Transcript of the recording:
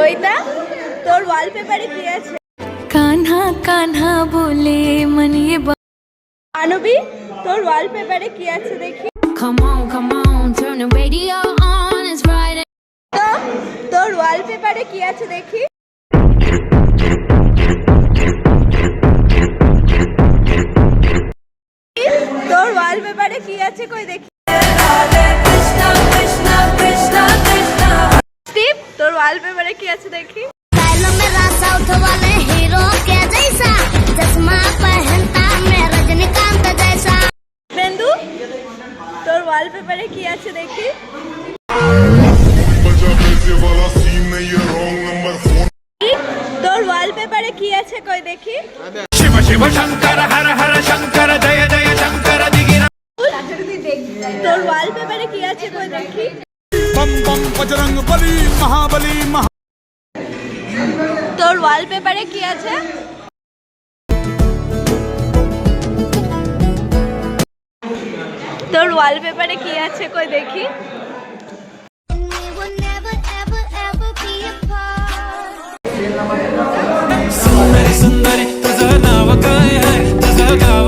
রইতা তোর ওয়ালপেপারে কি আছে? কাन्हा कान्हा बोले मन ये আনবি তোর ওয়ালপেপারে কি আছে দেখি। come on turn the radio on it's Friday তো তোর ওয়ালপেপারে কি আছে দেখি। তোর ওয়ালপেপারে কি আছে কই দেখি। স্টিভ তোর ওয়ালপেপারে কি আছে দেখি। मेरा साउथ वाले हीरो के जैसा चश्मा पहनता मैं रजनीकांत जैसा। বেন্দু তোর ওয়ালপেপারে কি আছে দেখি। তোর ওয়ালপেপারে কি আছে কই দেখি। शिव शिव शंकर हर हर शंकर जय जय शंकर दिगिरा তোর ওয়ালপেপারে কি আছে কই দেখি। बम बम बजरंग बली महाबली महा তোর ওয়ালপেপারে কি আছে। তোর ওয়ালপেপারে কি আছে কই দেখি। We will never ever ever be apart. सुंदरी सुंदरी तुझं नाव काय आहे तुझं गाव